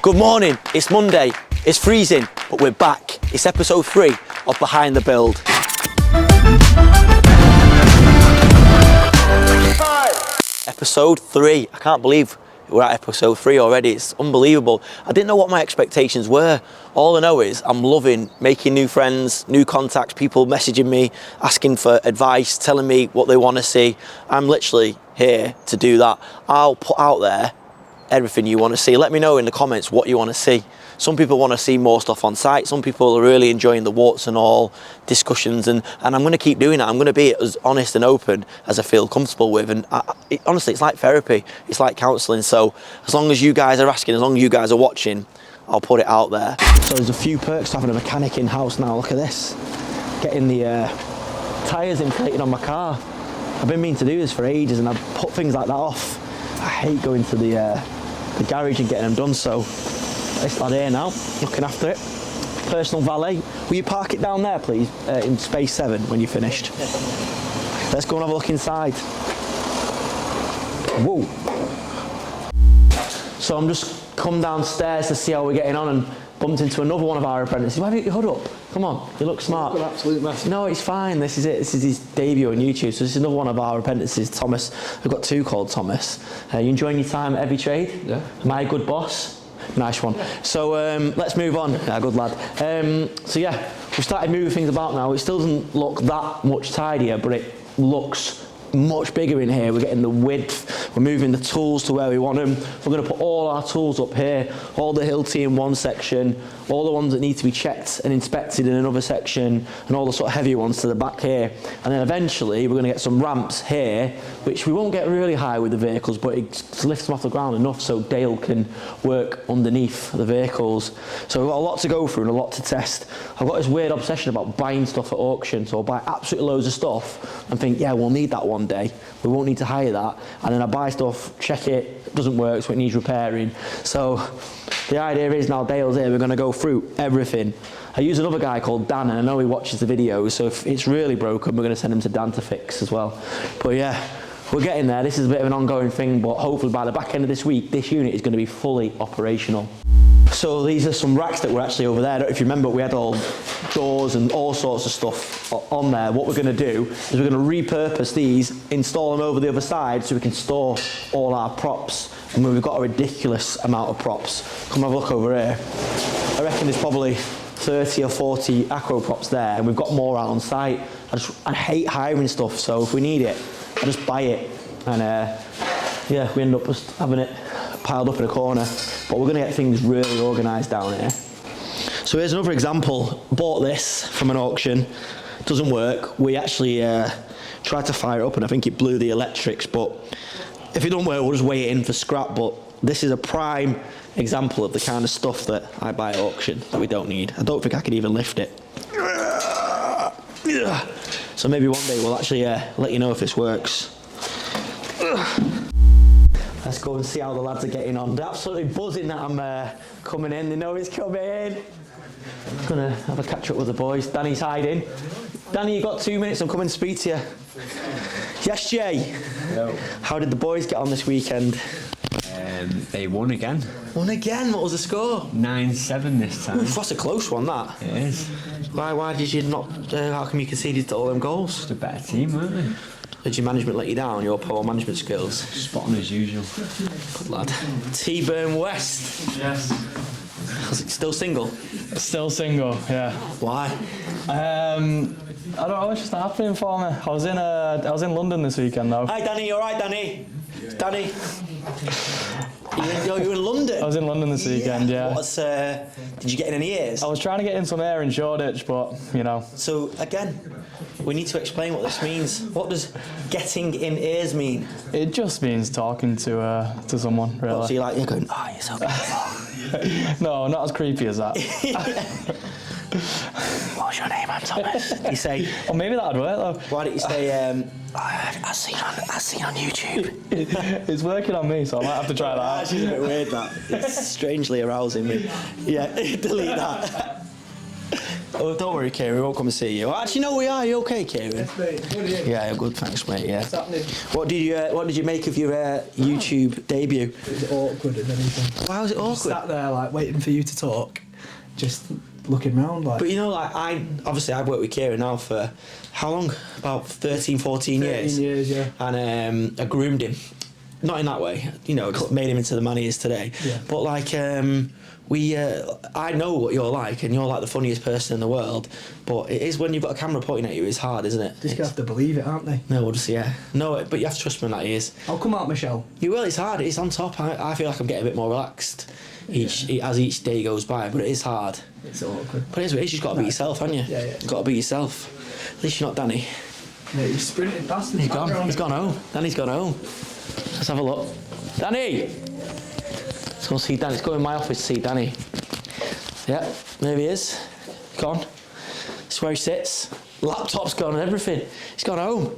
Good morning, it's Monday, it's freezing, but we're back. It's episode 3 of Behind the Build. Episode 3, I can't believe we're at episode 3 already, it's unbelievable. I didn't know what my expectations were. All I know is I'm loving making new friends, new contacts, people messaging me, asking for advice, telling me what they want to see. I'm literally here to do that. I'll put out there everything you want to see. Let me know in the comments what you want to see. Some people want to see more stuff on site. Some people are really enjoying the warts and all discussions, and I'm going to keep doing that. I'm going to be as honest and open as I feel comfortable with, and honestly, it's like therapy. It's like counselling. So as long as you guys are asking, as long as you guys are watching, I'll put it out there. So there's a few perks to having a mechanic in-house now. Look at this. Getting the tyres inflated on my car. I've been meaning to do this for ages, and I've put things like that off. I hate going to the garage and getting them done, so this lad here now, looking after it. Personal valet. Will you park it down there, please, in space 7 when you're finished? Let's go and have a look inside. Whoa. So I'm just come downstairs to see how we're getting on and bumped into another one of our apprentices. Why have you got your hood up? Come on, you look smart. An absolute mess. No, it's fine. This is it. This is his debut on YouTube. So this is another one of our apprentices, Thomas. We've got 2 called Thomas. You enjoying your time at EveryTrade? Yeah. Am I a good boss? Nice one. So let's move on. Yeah, good lad. So yeah, we've started moving things about now. It still doesn't look that much tidier, but it looks much bigger in here. We're getting the width, we're moving the tools to where we want them. We're going to put all our tools up here, all the Hilti in one section, all the ones that need to be checked and inspected in another section, and all the sort of heavier ones to the back here. And then eventually we're going to get some ramps here, which we won't get really high with the vehicles, but it lifts them off the ground enough so Dale can work underneath the vehicles. So we've got a lot to go through and a lot to test. I've got this weird obsession about buying stuff at auction, so I'll buy absolutely loads of stuff and think, yeah, we'll need that one day. We won't need to hire that. And then I buy stuff, check it doesn't work, so it needs repairing. So the idea is now Dale's here, we're going to go through everything. I use another guy called Dan, and I know he watches the videos, so if it's really broken, we're going to send him to Dan to fix as well. But yeah, we're getting there. This is a bit of an ongoing thing, but hopefully by the back end of this week, this unit is going to be fully operational. So these are some racks that were actually over there. I don't know if you remember, we had all doors and all sorts of stuff on there. What we're going to do is we're going to repurpose these, install them over the other side so we can store all our props. And we've got a ridiculous amount of props. Come have a look over here. I reckon there's probably 30 or 40 acro props there, and we've got more out on site. I hate hiring stuff, so if we need it, I just buy it. And yeah, we end up just having it piled up in a corner. But we're going to get things really organised down here. So here's another example. Bought this from an auction. Doesn't work. We actually tried to fire it up and I think it blew the electrics, but if it don't work, we'll just weigh it in for scrap. But this is a prime example of the kind of stuff that I buy at auction that we don't need. I don't think I can even lift it. So maybe one day we'll actually let you know if this works. Let's go and see how the lads are getting on. They're absolutely buzzing that I'm coming in. They know it's coming. I'm gonna have a catch up with the boys. Danny's hiding. Danny, you got 2 minutes. I'm coming to speak to you. Yes, Jay. Hello. How did the boys get on this weekend? They won again. Won again. What was the score? 9-7 this time. Oof, that's a close one, that. It is. Why did you not? How come you conceded to all them goals? Just a better team, weren't they? Did your management let you down? Your poor management skills. Spot on as usual. Good lad. T-Burn West. Yes. Still single? Still single, yeah. Why? I don't know what's just happening for me. I was in London this weekend though. Hi Danny, you alright Danny? Danny? You're in London? I was in London this weekend, yeah. Did you get in any ears? I was trying to get in some air in Shoreditch, but you know. So again, we need to explain what this means. What does getting in ears mean? It just means talking to someone, really. What, so you're going, oh, you're so beautiful. No, not as creepy as that. What's your name? I'm Thomas. You say. Well, maybe that'd work though. Why don't you say? I seen on YouTube. It's working on me, so I might have to try that out. Actually, a bit weird that. It's strangely arousing me. Yeah, delete that. Oh, don't worry, Kieran, we won't come and see you. Actually, no, we are. You okay, Kieran? Yes, mate. Good, Yeah, good, thanks, mate, yeah. What's happening? What did you make of your YouTube debut? It was awkward and anything. Why was it Just awkward? sat there, like, waiting for you to talk. Just looking round, like... But you know, like, I've worked with Kieran now for, how long? About 13, 14 years. 13 years, yeah. And I groomed him. Not in that way, you know, made him into the man he is today. Yeah. But like, I know what you're like, and you're like the funniest person in the world. But it is when you've got a camera pointing at you, it's hard, isn't it? Just have to believe it, aren't they? No, we'll just, yeah. No, but you have to trust me on that he is. I'll come out, Michelle. You will, it's hard, it's on top. I feel like I'm getting a bit more relaxed as each day goes by, but it is hard. It's awkward. But it is what it is, you've got to be yourself, haven't you? Yeah. You've got to be yourself. At least you're not Danny. Yeah, he's sprinting past the He's background. he's gone home. Danny's gone home. Let's have a look. Danny! Let's go see Danny. Let's go in my office to see Danny. Yeah, there he is. Gone. This is where he sits. Laptop's gone and everything. He's gone home.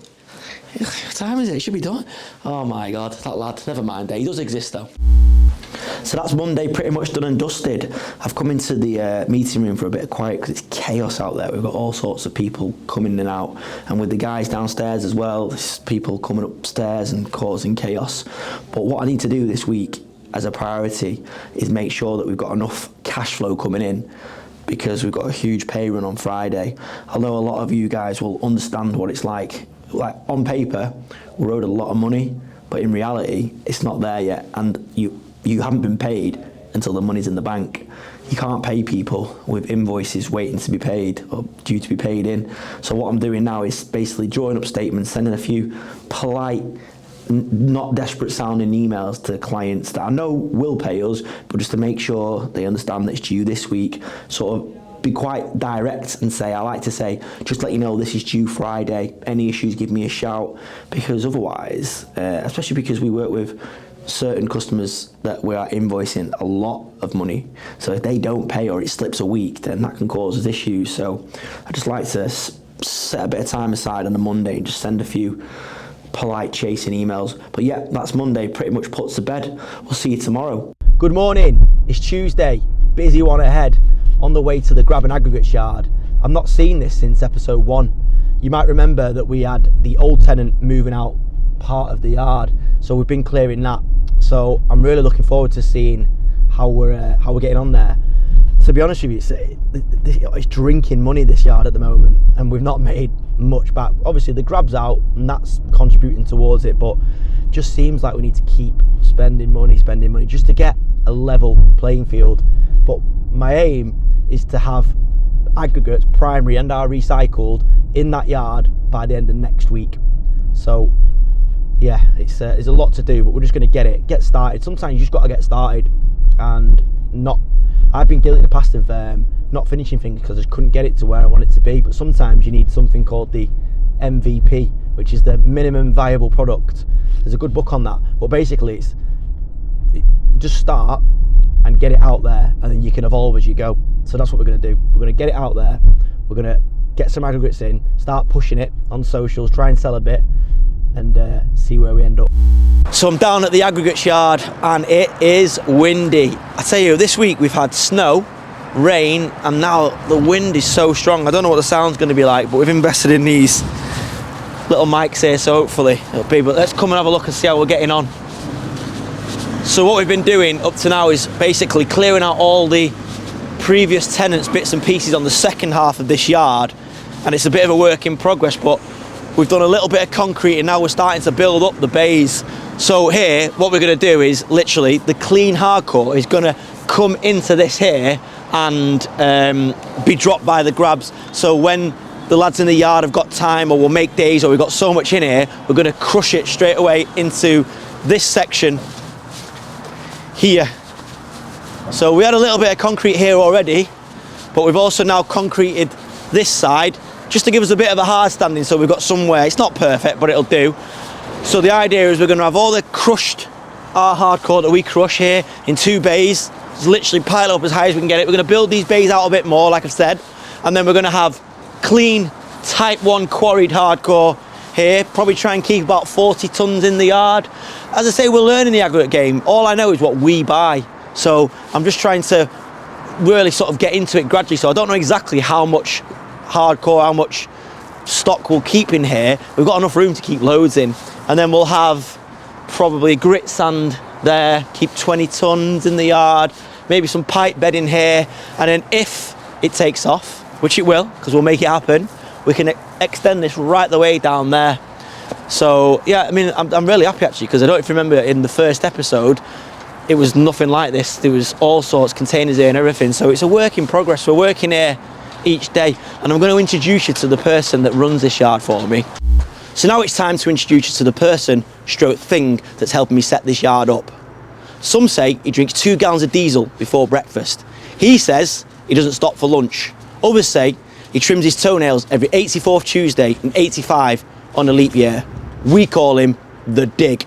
What time is it? It should be done. Oh my God, that lad. Never mind. He does exist though. So that's Monday pretty much done and dusted. I've come into the meeting room for a bit of quiet because it's chaos out there. We've got all sorts of people coming in and out, and with the guys downstairs as well, there's people coming upstairs and causing chaos. But what I need to do this week as a priority is make sure that we've got enough cash flow coming in, because we've got a huge pay run on Friday. I know a lot of you guys will understand what it's like. Like on paper, we're owed a lot of money, but in reality, it's not there yet, and you haven't been paid until the money's in the bank. You can't pay people with invoices waiting to be paid or due to be paid in. So what I'm doing now is basically drawing up statements, sending a few polite, not desperate sounding emails to clients that I know will pay us, but just to make sure they understand that it's due this week. Sort of be quite direct and say, I like to say, just let you know this is due Friday. Any issues, give me a shout, because otherwise, especially because we work with certain customers that we are invoicing a lot of money, so if they don't pay or it slips a week, then that can cause us issues. So I just like to set a bit of time aside on a Monday and just send a few polite chasing emails. But yeah, that's Monday pretty much put to bed. We'll see you tomorrow. Good morning, it's Tuesday, busy one ahead, on the way to the grab and aggregates yard. I've not seen this since episode 1. You might remember that we had the old tenant moving out part of the yard, so we've been clearing that. So I'm really looking forward to seeing how we're getting on there. To be honest with you, it's drinking money, this yard at the moment, and we've not made much back. Obviously the grab's out and that's contributing towards it, but it just seems like we need to keep spending money just to get a level playing field. But my aim is to have aggregates, primary and our recycled, in that yard by the end of next week. So yeah, it's a lot to do, but we're just going to get started. Sometimes you just got to get started, and I've been guilty in the past of not finishing things because I just couldn't get it to where I want it to be. But sometimes you need something called the MVP, which is the minimum viable product. There's a good book on that, but basically it's just start and get it out there, and then you can evolve as you go. So that's what we're going to do. We're going to get it out there. We're going to get some aggregates in, start pushing it on socials, try and sell a bit, and see where we end up. So I'm down at the aggregates yard and it is windy. I tell you, this week we've had snow, rain, and now the wind is so strong. I don't know what the sound's going to be like, but we've invested in these little mics here, so hopefully it'll be. But let's come and have a look and see how we're getting on. So what we've been doing up to now is basically clearing out all the previous tenants' bits and pieces on the second half of this yard, and it's a bit of a work in progress, but we've done a little bit of concrete and now we're starting to build up the bays. So here, what we're going to do is literally the clean hardcore is going to come into this here and be dropped by the grabs. So when the lads in the yard have got time, or we'll make days, or we've got so much in here, we're going to crush it straight away into this section here. So we had a little bit of concrete here already, but we've also now concreted this side just to give us a bit of a hard standing, so we've got somewhere. It's not perfect, but it'll do. So the idea is we're going to have all the crushed, our hardcore that we crush here in 2 bays, just literally pile it up as high as we can get it. We're going to build these bays out a bit more, like I've said, and then we're going to have clean type 1 quarried hardcore here, probably try and keep about 40 tons in the yard. As I say, we're learning the aggregate game. All I know is what we buy, so I'm just trying to really sort of get into it gradually, so I don't know exactly how much hardcore, how much stock we'll keep in here. We've got enough room to keep loads in, and then we'll have probably grit sand there, keep 20 tons in the yard, maybe some pipe bed in here, and then if it takes off, which it will, because we'll make it happen, we can extend this right the way down there. So yeah, I mean, I'm really happy actually, because I don't know if you remember in the first episode, it was nothing like this. There was all sorts, containers here and everything. So it's a work in progress. We're working here each day, and I'm going to introduce you to the person that runs this yard for me. So now it's time to introduce you to the person, stroke thing, that's helping me set this yard up. Some say he drinks 2 gallons of diesel before breakfast. He says he doesn't stop for lunch. Others say he trims his toenails every 84th Tuesday and 85 on a leap year. We call him the Dig.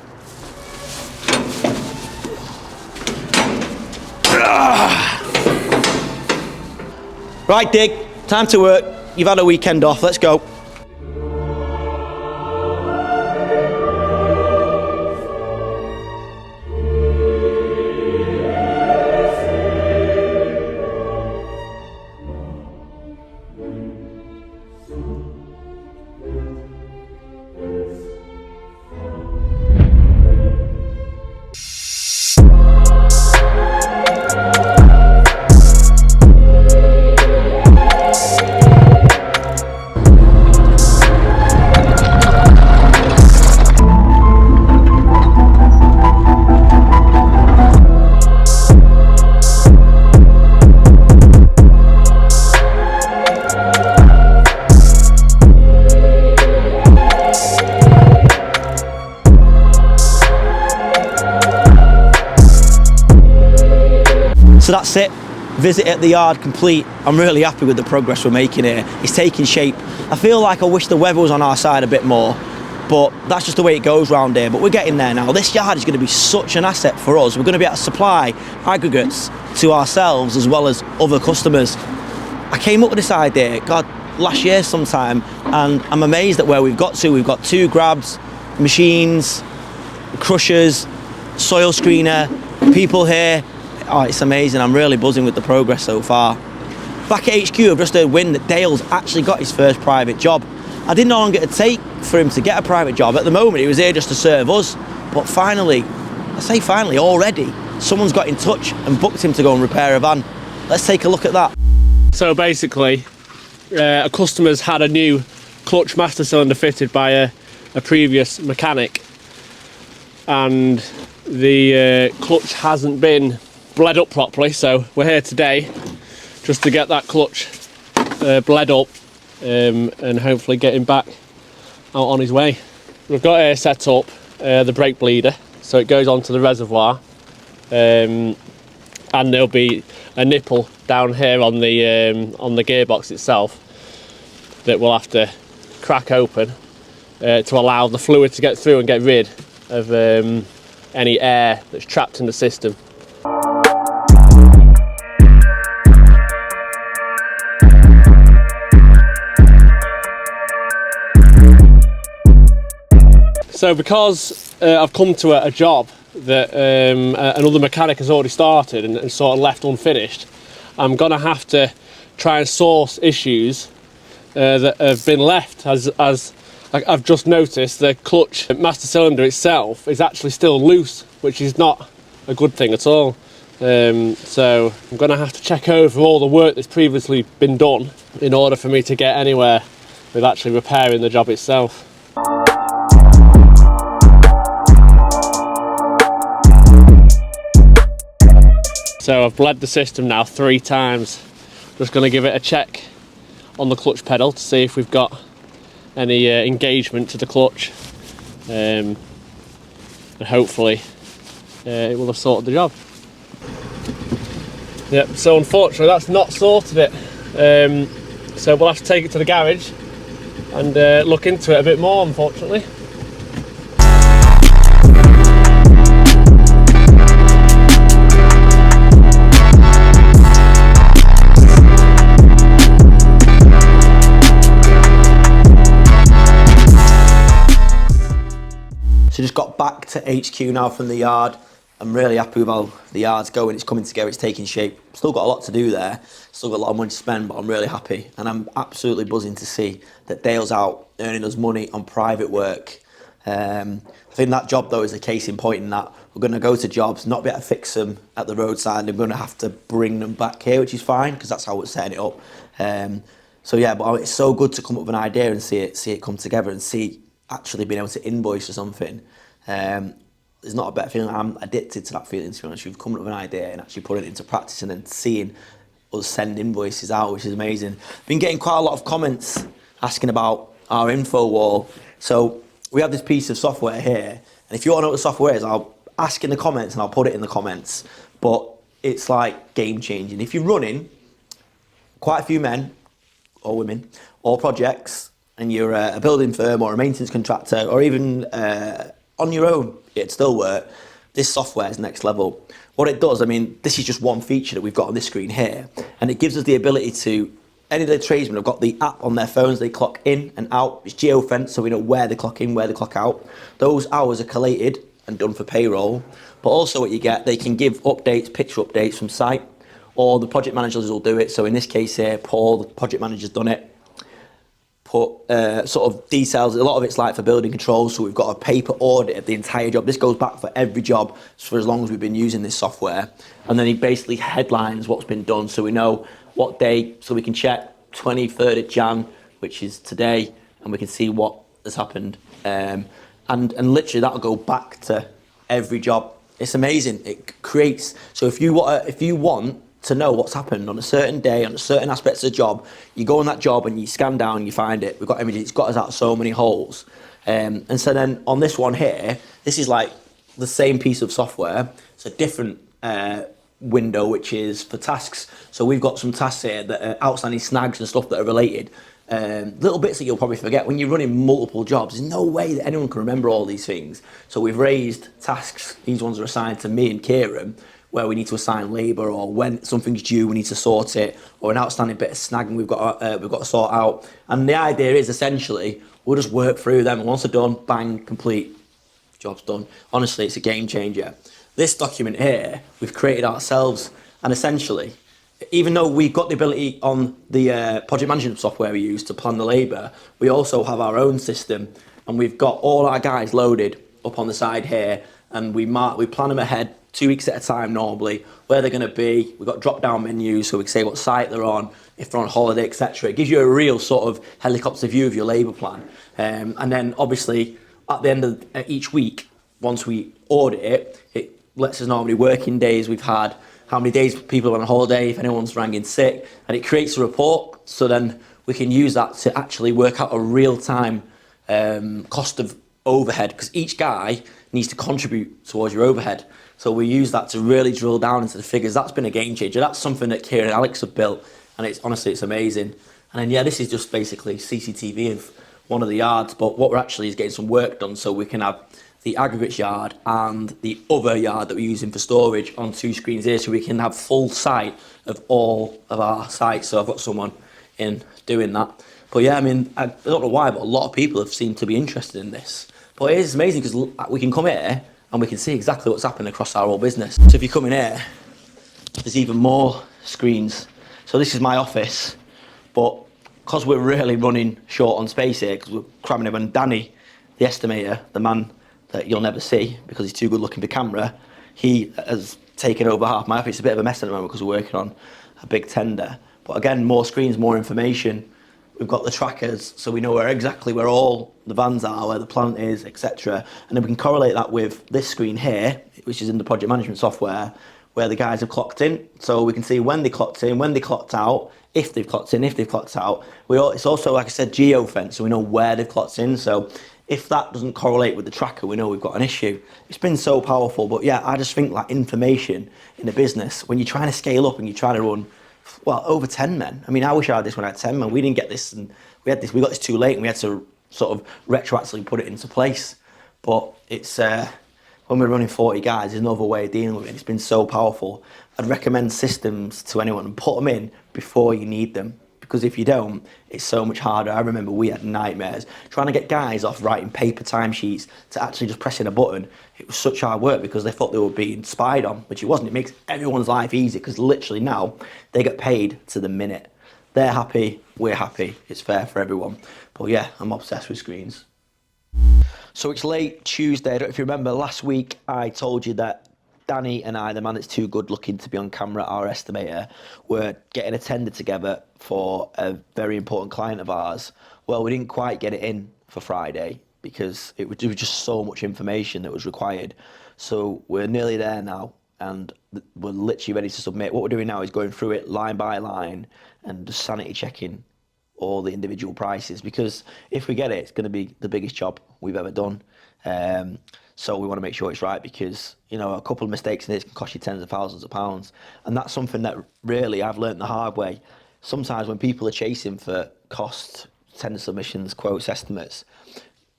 Right, Dig, time to work. You've had a weekend off, let's go. So that's it, visit at the yard complete. I'm really happy with the progress we're making here. It's taking shape. I feel like I wish the weather was on our side a bit more, but that's just the way it goes round here. But we're getting there now. This yard is going to be such an asset for us. We're going to be able to supply aggregates to ourselves as well as other customers. I came up with this idea, God, last year sometime, and I'm amazed at where we've got to. We've got 2 grabs, machines, crushers, soil screener, people here. Oh, it's amazing. I'm really buzzing with the progress so far. Back at HQ, I've just heard wind that Dale's actually got his first private job. I didn't know how long it would take for him to get a private job. At the moment, he was here just to serve us. But finally, I say finally, already, someone's got in touch and booked him to go and repair a van. Let's take a look at that. So basically, a customer's had a new clutch master cylinder fitted by a previous mechanic, and the clutch hasn't been bled up properly, so we're here today just to get that clutch bled up and hopefully get him back out on his way. We've got here set up the brake bleeder, so it goes onto the reservoir, and there'll be a nipple down here on the gearbox itself that we'll have to crack open to allow the fluid to get through and get rid of any air that's trapped in the system. So because I've come to a job that another mechanic has already started and sort of left unfinished, I'm going to have to try and source issues that have been left. As I've just noticed, the clutch master cylinder itself is actually still loose, which is not a good thing at all. So I'm going to have to check over all the work that's previously been done in order for me to get anywhere with actually repairing the job itself. So I've bled the system now 3 times. Just going to give it a check on the clutch pedal to see if we've got any engagement to the clutch, and hopefully it will have sorted the job. Yep, so unfortunately that's not sorted it. So we'll have to take it to the garage and look into it a bit more, unfortunately. So just got back to HQ now from the yard. I'm really happy with how the yard's going. It's coming together, it's taking shape. Still got a lot to do there, still got a lot of money to spend, but I'm really happy. And I'm absolutely buzzing to see that Dale's out earning us money on private work. I think that job though is a case in point in that we're going to go to jobs, not be able to fix them at the roadside, and we're going to have to bring them back here, which is fine because that's how we're setting it up. So yeah, but it's so good to come up with an idea and see it come together and see actually being able to invoice for something. There's not a better feeling. I'm addicted to that feeling, to be honest. You've come up with an idea and actually put it into practice and then seeing us send invoices out, which is amazing. Been getting quite a lot of comments asking about our info wall. So we have this piece of software here, and if you want to know what the software is, I'll ask in the comments and I'll put it in the comments. But it's like game changing. If you're running quite a few men or women or projects, and you're a building firm or a maintenance contractor or even on your own, it'd still work. This software is next level. What it does, I mean, this is just one feature that we've got on this screen here, and it gives us the ability to, any of the tradesmen have got the app on their phones, they clock in and out. It's geo-fenced, so we know where they clock in, where they clock out. Those hours are collated and done for payroll, but also what you get, they can give updates, picture updates from site, or the project managers will do it. So in this case here, Paul, the project manager's done it. Put sort of details, a lot of it's like for building controls, so we've got a paper audit of the entire job. This goes back for every job for as long as we've been using this software. And then he basically headlines what's been done, so we know what day, so we can check 23rd of Jan, which is today, and we can see what has happened. And literally that'll go back to every job. It's amazing. It creates, so if you want to know what's happened on a certain day, on a certain aspects of the job, you go on that job and you scan down, you find it. We've got images, it's got us out so many holes. And so then on this one here, this is like the same piece of software. It's a different window, which is for tasks. So we've got some tasks here that are outstanding snags and stuff that are related. Little bits that you'll probably forget when you're running multiple jobs. There's no way that anyone can remember all these things. So we've raised tasks. These ones are assigned to me and Kieran, where we need to assign labour, or when something's due, we need to sort it, or an outstanding bit of snagging we've got to sort out. And the idea is essentially we'll just work through them, and once they're done, bang, complete, job's done. Honestly, it's a game changer. This document here, we've created ourselves, and essentially, even though we've got the ability on the project management software we use to plan the labour, we also have our own system, and we've got all our guys loaded up on the side here, and we plan them ahead 2 weeks at a time normally, where they're going to be. We've got drop-down menus, so we can say what site they're on, if they're on holiday, etc. It gives you a real sort of helicopter view of your labour plan. And then obviously, at the end of each week, once we audit it, it lets us know how many working days we've had, how many days people are on holiday, if anyone's rang in sick, and it creates a report, so then we can use that to actually work out a real-time cost of overhead, because each guy needs to contribute towards your overhead. So we use that to really drill down into the figures. That's been a game changer. That's something that Kieran and Alex have built, and it's honestly, it's amazing. And then, yeah, this is just basically CCTV of one of the yards, but what we're actually is getting some work done so we can have the aggregates yard and the other yard that we're using for storage on 2 screens here, so we can have full sight of all of our sites. So I've got someone in doing that. But yeah, I mean, I don't know why, but a lot of people have seemed to be interested in this. But it is amazing because we can come here and we can see exactly what's happening across our whole business. So if you come in here, there's even more screens. So this is my office, but because we're really running short on space here, because we're cramming it, and Danny, the estimator, the man that you'll never see because he's too good looking for camera, he has taken over half my office. It's a bit of a mess at the moment because we're working on a big tender. But again, more screens, more information. We've got the trackers, so we know exactly where all the vans are, where the plant is, etc. And then we can correlate that with this screen here, which is in the project management software, where the guys have clocked in. So we can see when they clocked in, when they clocked out, if they've clocked in, if they've clocked out. It's also, like I said, geo-fence, so we know where they've clocked in. So if that doesn't correlate with the tracker, we know we've got an issue. It's been so powerful. But yeah, I just think like information in a business, when you're trying to scale up and you're trying to run, well, over 10 men. I mean, I wish I had this when I had 10 men. We didn't get this, and we got this too late, and we had to sort of retroactively put it into place. But it's, when we're running 40 guys, there's no other way of dealing with it. It's been so powerful. I'd recommend systems to anyone and put them in before you need them. because if you don't, it's so much harder. I remember we had nightmares trying to get guys off writing paper timesheets to actually just pressing a button. It was such hard work because they thought they were being spied on, which it wasn't. It makes everyone's life easy because literally now they get paid to the minute. They're happy, we're happy, it's fair for everyone. But yeah, I'm obsessed with screens. So it's late Tuesday. I don't know if you remember last week I told you that Danny and I, the man that's too good looking to be on camera, our estimator, were getting a tender together for a very important client of ours. Well, we didn't quite get it in for Friday because it was just so much information that was required. So we're nearly there now and we're literally ready to submit. What we're doing now is going through it line by line and just sanity checking all the individual prices, because if we get it, it's going to be the biggest job we've ever done. So we want to make sure it's right, because you know, a couple of mistakes in this can cost you tens of thousands of pounds, and that's something that really I've learned the hard way. Sometimes when people are chasing for costs, tender submissions, quotes, estimates,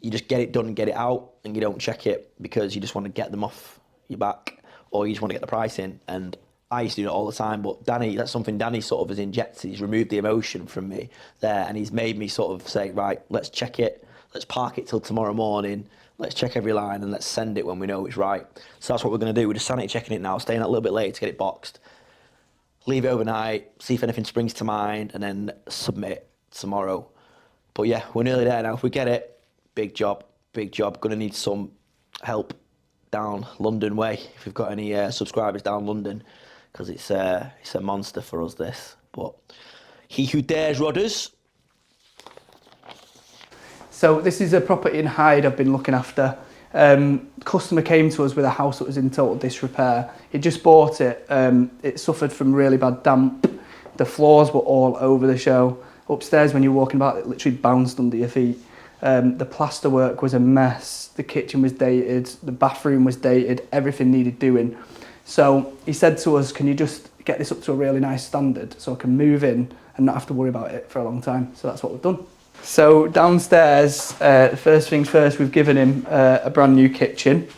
you just get it done and get it out, and you don't check it because you just want to get them off your back, or you just want to get the price in. And I used to do it all the time, but Danny, that's something Danny sort of has injected. He's removed the emotion from me there, and he's made me sort of say, right, let's check it, let's park it till tomorrow morning, let's check every line, and let's send it when we know it's right. So that's what we're going to do. We're just sanity checking it now, staying out a little bit later to get it boxed, leave it overnight, see if anything springs to mind, and then submit it tomorrow. But yeah, we're nearly there now. If we get it, big job, big job. Going to need some help down London way, if we've got any subscribers down London, because it's a monster for us, this. But he who dares rodders. So this is a property in Hyde I've been looking after. Customer came to us with a house that was in total disrepair. He just bought it. It suffered from really bad damp. The floors were all over the show. Upstairs, when you're walking about, it literally bounced under your feet. The plasterwork was a mess. The kitchen was dated. The bathroom was dated. Everything needed doing. So he said to us, can you just get this up to a really nice standard so I can move in and not have to worry about it for a long time? So that's what we've done. So downstairs, first things first, we've given him a brand new kitchen.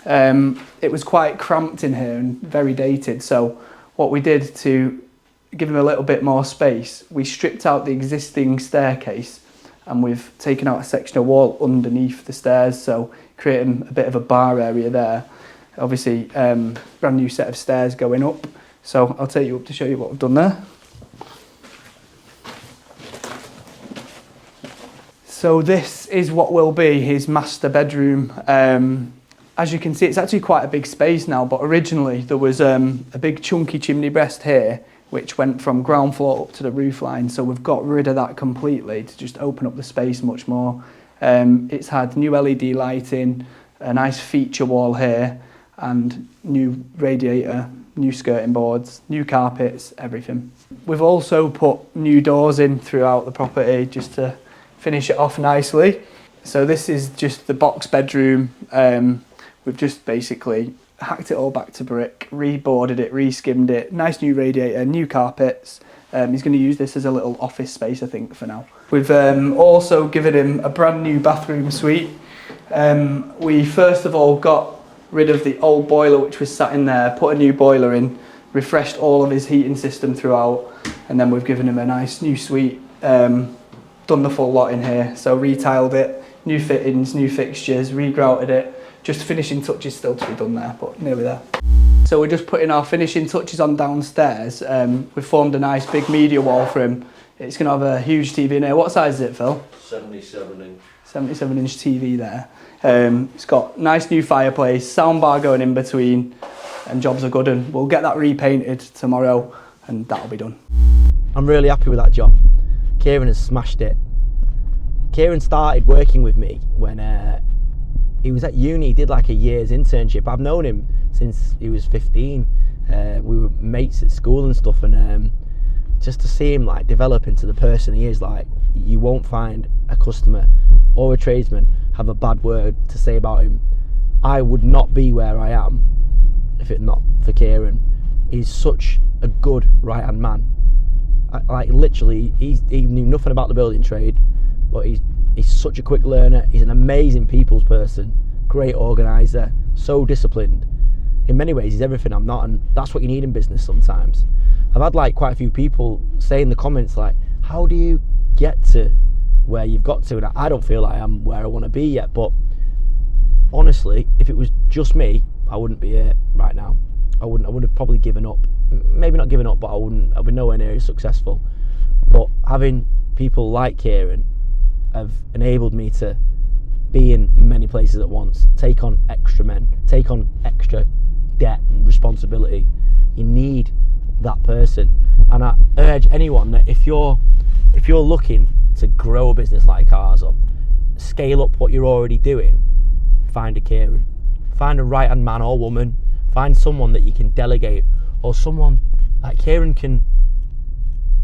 It was quite cramped in here and very dated. So what we did to give him a little bit more space, we stripped out the existing staircase and we've taken out a section of wall underneath the stairs, so creating a bit of a bar area there. Obviously, brand new set of stairs going up. So I'll take you up to show you what we've done there. So this is what will be his master bedroom. As you can see, it's actually quite a big space now, but originally there was a big chunky chimney breast here, which went from ground floor up to the roof line. So we've got rid of that completely to just open up the space much more. It's had new LED lighting, a nice feature wall here, and new radiator, new skirting boards, new carpets, everything. We've also put new doors in throughout the property just to finish it off nicely. So this is just the box bedroom. We've just basically hacked it all back to brick, reboarded it, re-skimmed it, nice new radiator, new carpets. He's going to use this as a little office space, I think, for now. We've also given him a brand new bathroom suite. We first of all got rid of the old boiler which was sat in there, put a new boiler in, refreshed all of his heating system throughout, and then we've given him a nice new suite, done the full lot in here. So retiled it, new fittings, new fixtures, regrouted it. Just finishing touches still to be done there, but nearly there. So we're just putting our finishing touches on downstairs. We've formed a nice big media wall for him. It's going to have a huge TV in here. What size is it, Phil? 77 inch. 77 inch TV there. It's got nice new fireplace, soundbar going in between, and jobs are good, and we'll get that repainted tomorrow and that'll be done. I'm really happy with that job. Kieran has smashed it. Kieran started working with me when he was at uni. He did like a year's internship. I've known him since he was 15. We were mates at school and stuff, and just to see him like develop into the person he is, like, you won't find a customer or a tradesman have a bad word to say about him. I would not be where I am if it not for Kieran. He's such a good right-hand man. Like literally, he knew nothing about the building trade, but he's such a quick learner. He's an amazing people's person, great organiser, so disciplined. In many ways, he's everything I'm not, and that's what you need in business sometimes. I've had like quite a few people say in the comments like, how do you get to where you've got to? And I don't feel like I'm where I want to be yet, but honestly, if it was just me, I wouldn't be here right now. I would have probably given up. Maybe not given up, but I'd be nowhere near as successful. But having people like Kieran have enabled me to be in many places at once, take on extra men, take on extra debt and responsibility. You need that person. And I urge anyone that if you're looking to grow a business like ours or scale up what you're already doing, find a Kieran. Find a right-hand man or woman. Find someone that you can delegate, or someone like Kieran can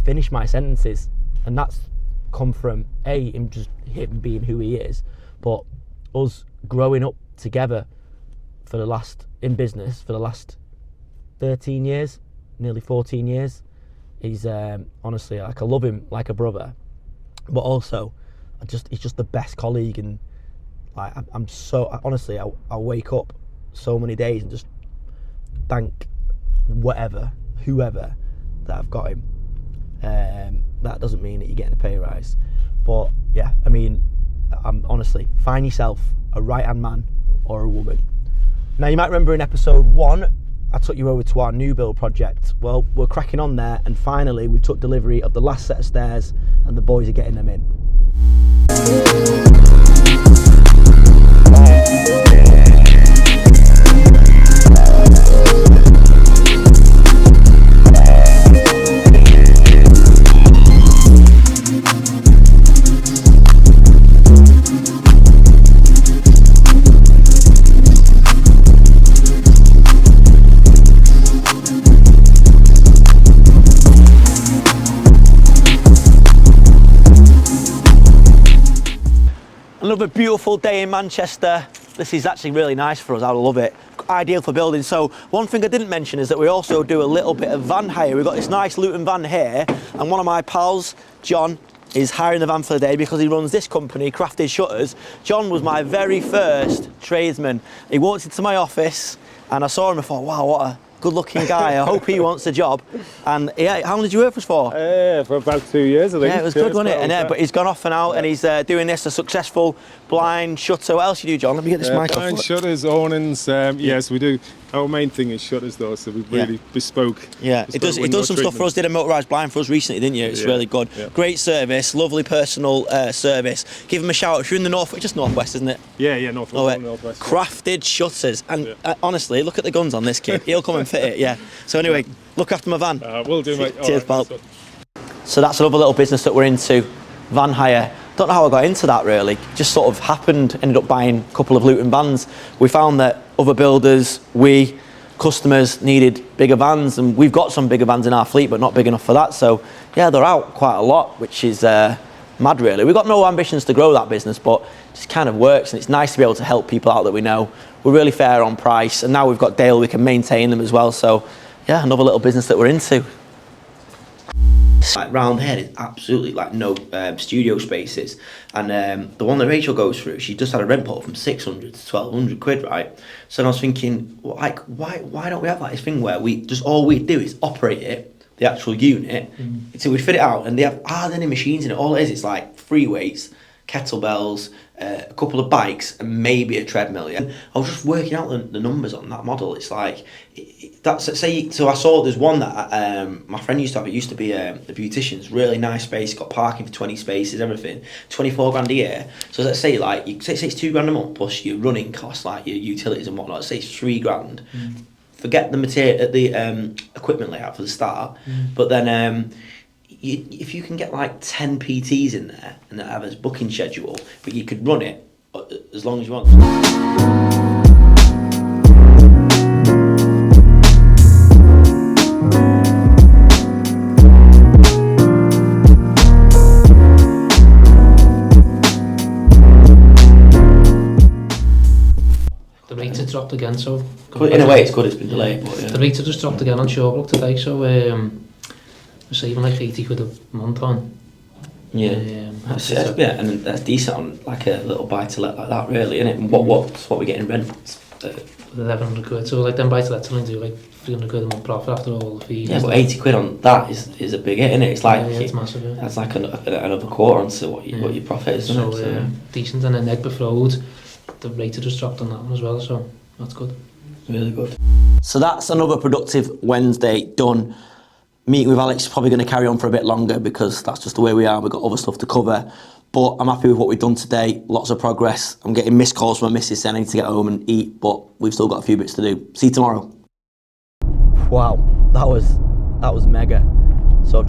finish my sentences. And that's come from him being who he is, but us growing up together in business for the last 13 years, nearly 14 years. He's honestly, like, I love him like a brother, but also he's just the best colleague. And like, I'm so, honestly, I wake up so many days and just thank whoever that I've got him. That doesn't mean that you're getting a pay rise, but yeah, I mean, honestly, find yourself a right-hand man or a woman. Now, you might remember in episode 1, I took you over to our new build project. Well, we're cracking on there, and finally we took delivery of the last set of stairs, and the boys are getting them in. Another beautiful day in Manchester. This is actually really nice for us. I love it. Ideal for building. So one thing I didn't mention is that we also do a little bit of van hire. We've got this nice Luton van here, and one of my pals, John, is hiring the van for the day because he runs this company, Crafted Shutters. John was my very first tradesman. He walked into my office and I saw him and thought, wow, what a good-looking guy. I hope he wants a job. And yeah, how long did you work for us for? For about 2 years, I think. Yeah, it was good, wasn't it? And but he's gone off and out, and he's doing this, a successful blind shutter. What else you do, John? Let me get this mic off. Blind shutters, awnings. Yes, we do. Our main thing is shutters, though, so we've really bespoke. Yeah, it does some stuff for us. Did a motorised blind for us recently, didn't you? It's really good. Yeah. Great service, lovely personal service. Give him a shout if you're in the north, just northwest, isn't it? Yeah, northwest. Crafted Shutters, and honestly, look at the guns on this kid. He'll come and fit it. Yeah. So anyway, look after my van. Will do, mate. Cheers, pal. So that's another little business that we're into, van hire. Don't know how I got into that really. Just sort of happened. Ended up buying a couple of Luton vans. We found that other builders, customers needed bigger vans, and we've got some bigger vans in our fleet, but not big enough for that. So yeah, they're out quite a lot, which is mad really. We've got no ambitions to grow that business, but it just kind of works, and it's nice to be able to help people out that we know. We're really fair on price, and now we've got Dale, we can maintain them as well. So yeah, another little business that we're into. Like round here is absolutely like no studio spaces, and the one that Rachel goes through, she just had a rent pot from 600 to 1200 quid, right? So I was thinking, like, why don't we have like this thing where we just, all we do is operate it, the actual unit, so we fit it out, and they have hardly machines in it. All it is, it's like free weights, kettlebells, a couple of bikes, and maybe a treadmill. Yeah? I was just working out the numbers on that model. It's like, so I saw there's one that my friend used to have. It used to be a beautician's, really nice space, got parking for 20 spaces, everything, 24 grand a year. So let's say like, say it's 2 grand a month plus your running costs, like your utilities and whatnot. Let's say it's 3 grand. Forget the material, the equipment layout for the start, but then if you can get like 10 PTs in there and have a booking schedule, but you could run it as long as you want. The rates have dropped again, so... In a way it's good, it's been delayed. But, yeah. The rates have just dropped again on Shawbrook today, so we're saving like 80 quid a month on. Yeah, and that's decent on like a little buy-to-let like that really, isn't it? And what's what we're getting rent 1,100 quid. So like them buy-to-lets only do like 300 quid a month profit after all the fees. Yeah, but 80 quid on that is a big hit, isn't it? It's like yeah, it's massive. Yeah. that's like another quarter onto what your profit is, isn't So, it? So decent. And then Egbert Road, the rate had just dropped on that one as well. So that's good. really good. So that's another productive Wednesday done. Meeting with Alex is probably going to carry on for a bit longer because that's just the way we are. We've got other stuff to cover. But I'm happy with what we've done today. Lots of progress. I'm getting missed calls from my missus saying I need to get home and eat, but we've still got a few bits to do. See you tomorrow. Wow, that was mega. So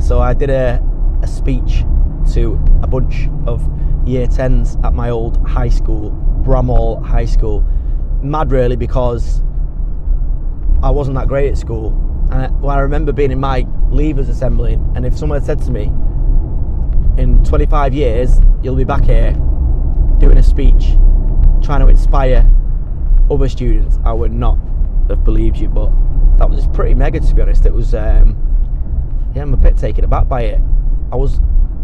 so I did a speech to a bunch of year 10s at my old high school, Bramhall High School. Mad really, because I wasn't that great at school. And I remember being in my leavers assembly, and if someone had said to me, in 25 years, you'll be back here doing a speech, trying to inspire other students, I would not have believed you. But that was pretty mega, to be honest. It was, I'm a bit taken aback by it.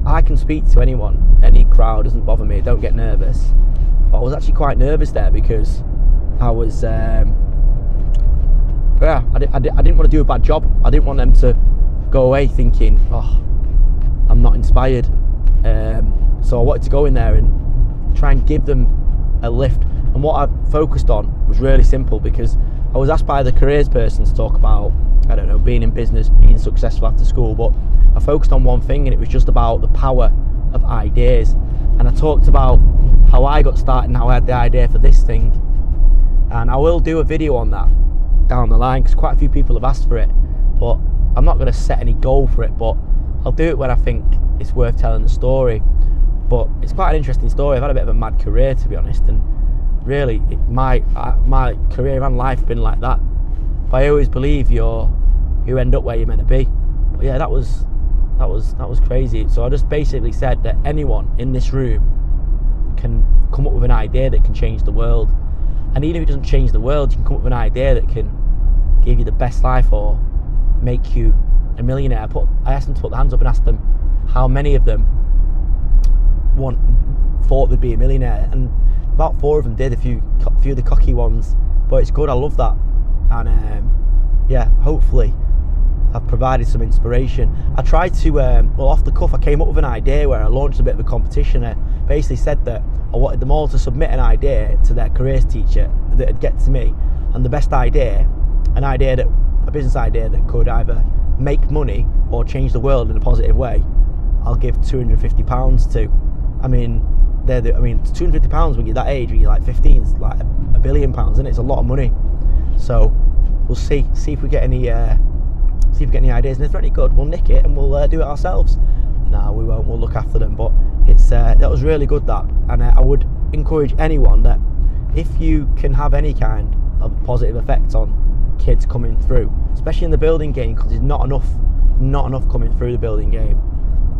I can speak to anyone, any crowd, doesn't bother me, don't get nervous. But I was actually quite nervous there because I was, I didn't want to do a bad job. I didn't want them to go away thinking, oh, I'm not inspired. So I wanted to go in there and try and give them a lift. And what I focused on was really simple, because I was asked by the careers person to talk about, I don't know, being in business, being successful after school, but I focused on one thing, and it was just about the power of ideas. And I talked about how I got started and how I had the idea for this thing. And I will do a video on that down the line, because quite a few people have asked for it, but I'm not going to set any goal for it, but I'll do it when I think it's worth telling the story. But it's quite an interesting story. I've had a bit of a mad career, to be honest, and really my career and life have been like that. But I always believe you end up where you're meant to be. But yeah, that was crazy. So I just basically said that anyone in this room can come up with an idea that can change the world. And even if it doesn't change the world, you can come up with an idea that can give you the best life or make you a millionaire. I asked them to put their hands up and asked them how many of them thought they'd be a millionaire, and about 4 of them did. A few of the cocky ones, but it's good. I love that, and hopefully I've provided some inspiration. I tried to, off the cuff, I came up with an idea where I launched a bit of a competition. I basically said that I wanted them all to submit an idea to their careers teacher that would get to me, and the best idea, a business idea that could either make money or change the world in a positive way, I'll give £250 to. I mean, £250 when you're that age, when you're like 15, is like £1 billion, isn't it? It's a lot of money. So we'll see if we get any ideas, and if they're any good, we'll nick it and we'll do it ourselves. No, we won't. We'll look after them. But it's that was really good, that, and I would encourage anyone that if you can have any kind of positive effect on kids coming through, especially in the building game, because there's not enough coming through the building game.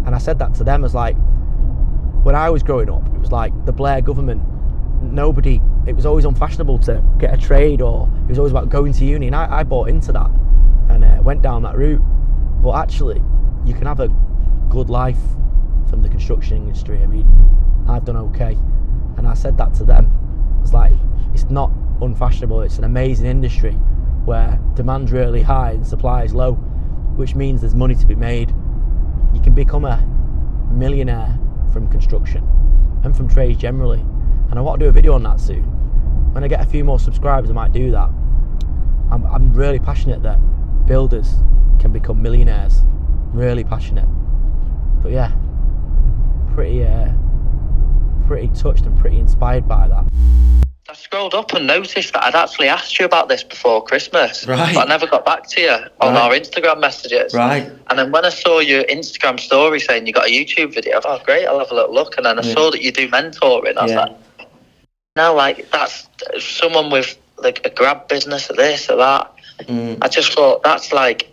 And I said that to them as like, when I was growing up, it was like the Blair government. It was always unfashionable to get a trade, or it was always about going to uni, and I bought into that and went down that route. But actually, you can have a good life from the construction industry. I mean, I've done okay, and I said that to them. It's like, it's not unfashionable. It's an amazing industry where demand's really high and supply is low, which means there's money to be made. You can become a millionaire from construction and from trades generally, and I want to do a video on that soon. When I get a few more subscribers, I might do that. I'm really passionate that builders can become millionaires. Really passionate. But yeah, pretty touched and pretty inspired by that. I scrolled up and noticed that I'd actually asked you about this before Christmas. Right. But I never got back to you on our Instagram messages. Right. And then when I saw your Instagram story saying you got a YouTube video, I thought, oh, great, I'll have a little look. And then I saw that you do mentoring. I was like, now, like, that's someone with like a grab business or this or that. I just thought that's what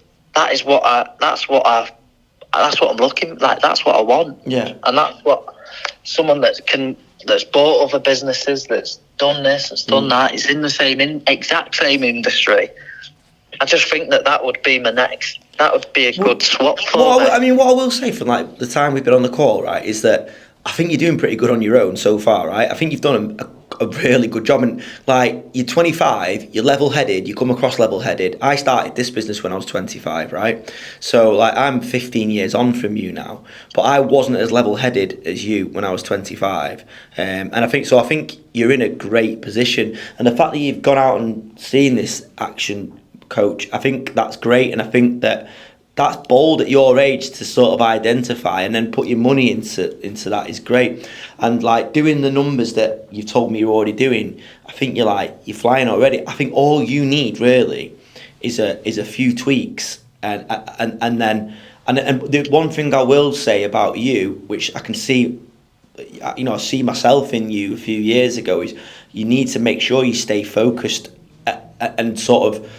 I'm looking like. That's what I want. Yeah. And that's what someone that's bought other businesses, that's done this, that's done that, is in the exact same industry. I just think that would be that would be a good swap for me. I mean, what I will say from like the time we've been on the call, right, is that I think you're doing pretty good on your own so far, right? I think you've done a really good job. And like, you're 25, you're level-headed, you come across level-headed. I started this business when I was 25, right? So like, I'm 15 years on from you now, but I wasn't as level-headed as you when I was 25. And I think you're in a great position. And the fact that you've gone out and seen this action, coach, I think that's great. And I think that's bold at your age to sort of identify and then put your money into that is great. And like, doing the numbers that you've told me you're already doing, I think you're flying already. I think all you need really is a few tweaks, and the one thing I will say about you, which I can see, I see myself in you a few years ago, is you need to make sure you stay focused and sort of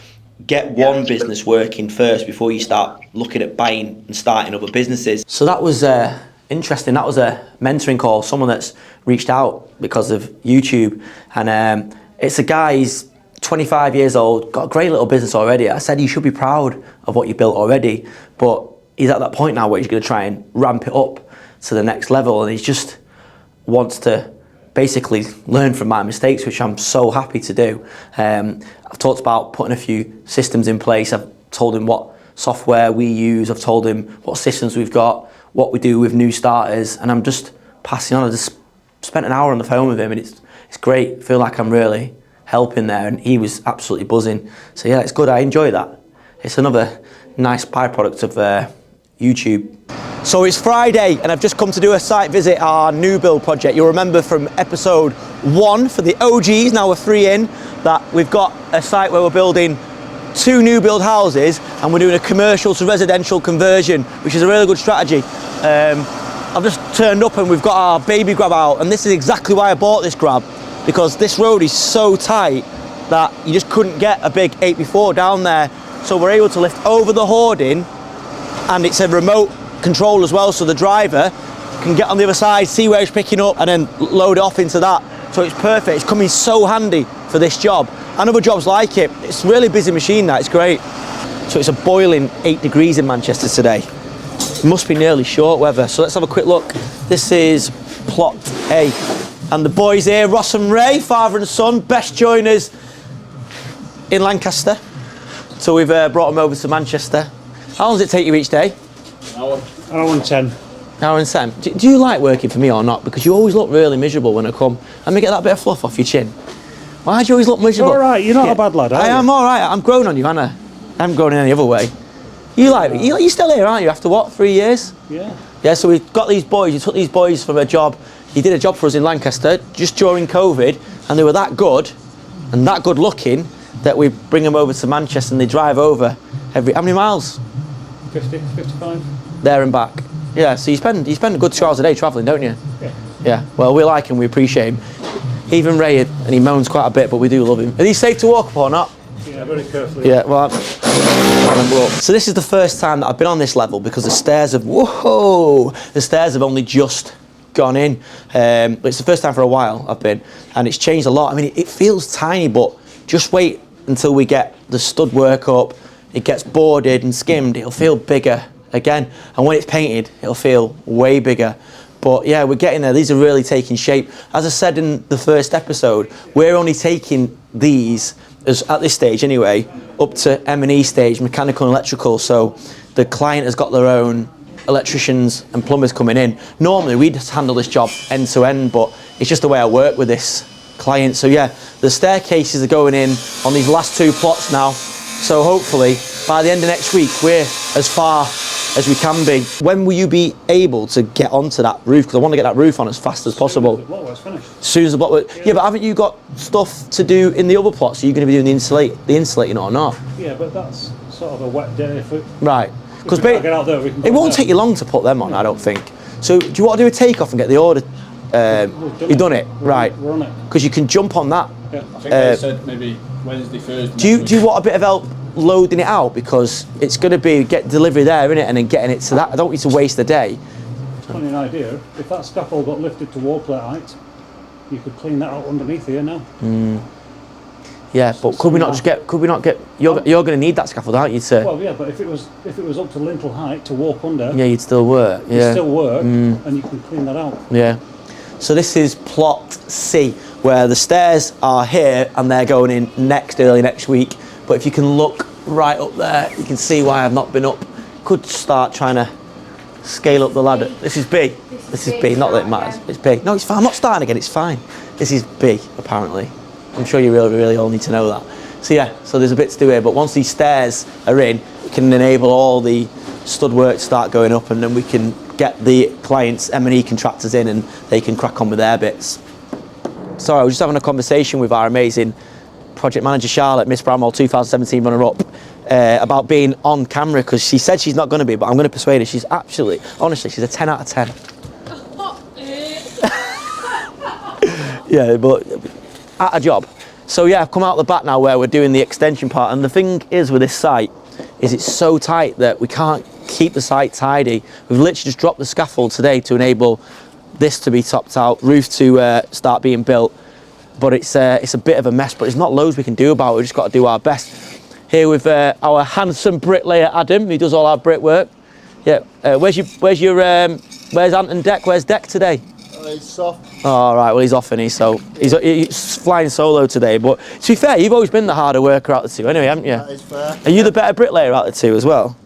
get one business working first before you start looking at buying and starting other businesses. So that was interesting. That was a mentoring call, someone that's reached out because of YouTube. And it's a guy, he's 25 years old, got a great little business already. I said you should be proud of what you built already, but he's at that point now where he's going to try and ramp it up to the next level, and he just wants to basically learn from my mistakes, which I'm so happy to do. I've talked about putting a few systems in place. I've told him what software we use. I've told him what systems we've got, what we do with new starters, and I'm just passing on. I just spent an hour on the phone with him, and it's great. I feel like I'm really helping there, and he was absolutely buzzing. So yeah, it's good. I enjoy that. It's another nice byproduct of YouTube. So it's Friday and I've just come to do a site visit, our new build project. You'll remember from episode 1 for the OGs, now we're 3 in, that we've got a site where we're building 2 new build houses and we're doing a commercial to residential conversion, which is a really good strategy. I've just turned up and we've got our baby grab out, and this is exactly why I bought this grab, because this road is so tight that you just couldn't get a big 8x4 down there. So we're able to lift over the hoarding, and it's a remote control as well, so the driver can get on the other side, see where it's picking up, and then load it off into that. So it's perfect. It's coming so handy for this job and other jobs like it. It's a really busy machine, that. It's great. So it's a boiling 8 degrees in Manchester today. It must be nearly short weather. So let's have a quick look. This is plot A, and the boys here, Ross and Ray, father and son, best joiners in Lancaster. So we've brought them over to Manchester. How long does it take you each day? Hour and 10. Hour and 10. Do you like working for me or not? Because you always look really miserable when I come. Let me get that bit of fluff off your chin. Why do you always look miserable? All right, you're not a bad lad, are you? I am all right. I'm grown on you, Anna. I haven't grown in any other way. You like me? You're still here, aren't you? After what, 3 years? Yeah. Yeah. So we've got these boys. You took these boys from a job. He did a job for us in Lancaster just during COVID, and they were that good and that good looking that we bring them over to Manchester, and they drive over every, how many miles? 50, 55. There and back. Yeah, so you spend a good 2 hours a day travelling, don't you? Yeah. Yeah, well, we like him, we appreciate him. Even Ray, and he moans quite a bit, but we do love him. Are these safe to walk up or not? Yeah, very carefully. Yeah, well, so this is the first time that I've been on this level, because the stairs have, whoa, the stairs have only just gone in. It's the first time for a while I've been, and it's changed a lot. I mean, it feels tiny, but just wait until we get the stud work up, it gets boarded and skimmed, it'll feel bigger again. And when it's painted, it'll feel way bigger. But yeah, we're getting there. These are really taking shape. As I said in the first episode, we're only taking these, as at this stage anyway, up to M&E stage, mechanical and electrical. So the client has got their own electricians and plumbers coming in. Normally we just handle this job end to end, but it's just the way I work with this client. So yeah, the staircases are going in on these last 2 plots now. So hopefully by the end of next week, we're as far as we can be. When will you be able to get onto that roof? Because I want to get that roof on as fast as possible. The blockwork's finished. As soon as the blockwork. Yeah, but haven't you got stuff to do in the other plots? Are you going to be doing the insulating or not? Yeah, but that's sort of a wet day. Right. Because get out there, we can it won't take you long to put them on, I don't think. So do you want to do a takeoff and get the order? You've done it, right? We're on it. Because you can jump on that. Yeah. I think they said maybe Wednesday, Thursday. Do you want a bit of help loading it out, because it's going to be get delivery there, isn't it, and then getting it to that. I don't want you to waste the day. Funny an idea. If that scaffold got lifted to wall plate height, you could clean that out underneath here now. Yeah, but could we not get? You're going to need that scaffold, aren't you? Well, yeah, but if it was up to lintel height to walk under, yeah, you'd still work. Yeah, you'd still work, and you can clean that out. Yeah. So this is plot C. where the stairs are here and they're going in early next week. But if you can look right up there, you can see why I've not been up. Could start trying to scale up the ladder. This is B. This is B, not that it matters. It's B. No, it's fine. I'm not starting again, it's fine. This is B, apparently. I'm sure you really all need to know that. So yeah, so there's a bit to do here, but once these stairs are in, it can enable all the stud work to start going up, and then we can get the clients, M&E contractors in, and they can crack on with their bits. Sorry, I was just having a conversation with our amazing project manager Charlotte, Miss Bramwell 2017 runner-up, about being on camera, because she said she's not going to be, but I'm going to persuade her. She's actually, honestly, she's a 10 out of 10. Yeah, but at a job. So yeah, I've come out the back now where we're doing the extension part, and the thing is with this site is it's so tight that we can't keep the site tidy. We've literally just dropped the scaffold today to enable this to be topped out, roof to start being built, but it's a bit of a mess, but there's not loads we can do about it. We've just got to do our best. Here with our handsome bricklayer Adam, who does all our brickwork. Yeah, where's Ant and Deck? Where's Deck today? He's off. Oh, all right, well he's off, and he's flying solo today. But to be fair, you've always been the harder worker out of the two anyway, haven't you? That is fair. Are you the better bricklayer out of the two as well?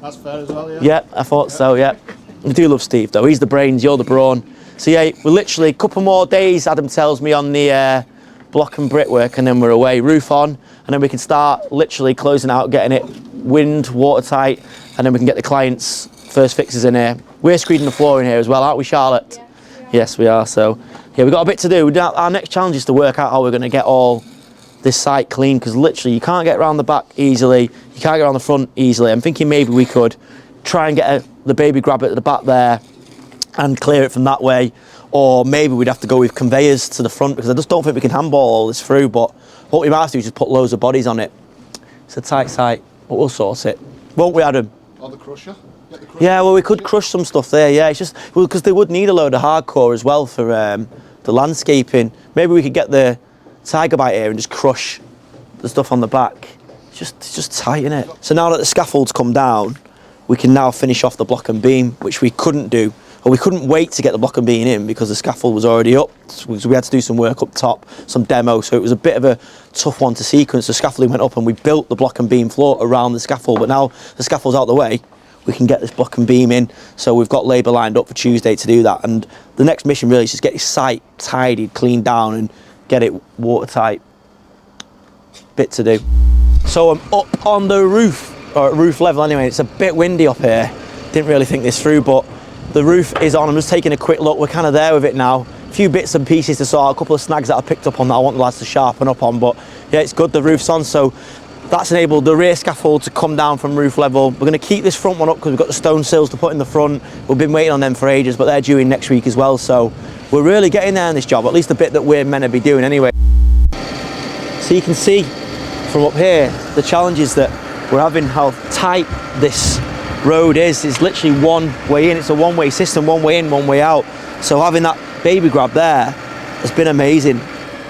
That's fair as well, yeah. Yeah, I thought so, yeah. We do love Steve though, he's the brains, you're the brawn. So yeah, we're literally a couple more days, Adam tells me, on the block and brickwork, and then we're away, roof on, and then we can start literally closing out, getting it wind, watertight, and then we can get the clients' first fixes in here. We're screeding the floor in here as well, aren't we, Charlotte? Yeah. Yes, we are. So yeah, we've got a bit to do. Our next challenge is to work out how we're going to get all this site clean, because literally you can't get around the back easily, you can't get around the front easily. I'm thinking maybe we could try and get the baby grab at the back there and clear it from that way, or maybe we'd have to go with conveyors to the front, because I just don't think we can handball all this through. But what we might have to do is just put loads of bodies on it. It's a tight site, but we'll sort it, won't we, Adam? On the crusher? Get the crusher. Yeah, well, we could crush some stuff there, yeah. It's just, well, because they would need a load of hardcore as well for the landscaping. Maybe we could get the Tiger Bite here and just crush the stuff on the back. It's just tight, innit? So now that the scaffold's come down, we can now finish off the block and beam, which we couldn't do, or we couldn't wait to get the block and beam in because the scaffold was already up. So we had to do some work up top, some demo, so it was a bit of a tough one to sequence. The scaffolding went up and we built the block and beam floor around the scaffold, but now the scaffold's out the way, we can get this block and beam in. So we've got labour lined up for Tuesday to do that, and the next mission really is just get this site tidied, cleaned down, and get it watertight. Bit to do. So I'm up on the roof, or at roof level anyway. It's a bit windy up here. Didn't really think this through, but the roof is on. I'm just taking a quick look. We're kind of there with it now. A few bits and pieces to sort out, a couple of snags that I picked up on that I want the lads to sharpen up on, but yeah, it's good. The roof's on, so that's enabled the rear scaffold to come down from roof level. We're going to keep this front one up because we've got the stone sills to put in the front. We've been waiting on them for ages, but they're due in next week as well, so we're really getting there in this job, at least the bit that we're meant to be doing anyway. So you can see from up here the challenges that we're having, how tight this road is. It's literally one way in. It's a one-way system, one way in, one way out. So having that baby grab there has been amazing,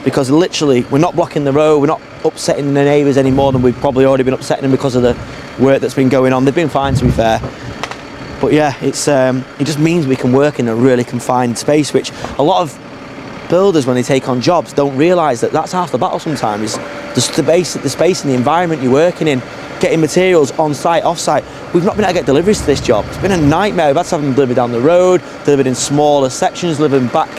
because literally we're not blocking the road, we're not upsetting the neighbours any more than we've probably already been upsetting them because of the work that's been going on. They've been fine, to be fair, but yeah, it's it just means we can work in a really confined space, which a lot of builders, when they take on jobs, don't realise that that's half the battle sometimes, is the space and the environment you're working in, getting materials on site, off site. We've not been able to get deliveries to this job. It's been a nightmare. We've had to have them delivered down the road, delivered in smaller sections, delivered back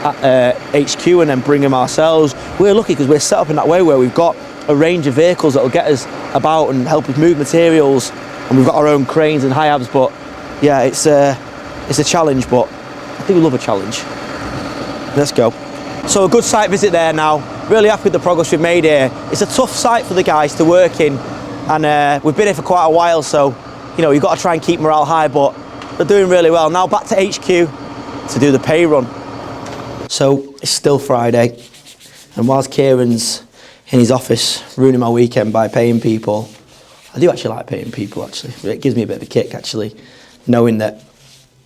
at HQ, and then bring them ourselves. We're lucky because we're set up in that way where we've got a range of vehicles that will get us about and help us move materials, and we've got our own cranes and high-abs. But yeah, it's a challenge, but I do love a challenge. Let's go. So a good site visit there now. Really happy with the progress we've made here. It's a tough site for the guys to work in, and we've been here for quite a while, so you know, you've got to try and keep morale high, but they're doing really well. Now back to HQ to do the pay run. So it's still Friday, and whilst Kieran's in his office ruining my weekend by paying people, I do actually like paying people, actually. It gives me a bit of a kick, actually, knowing that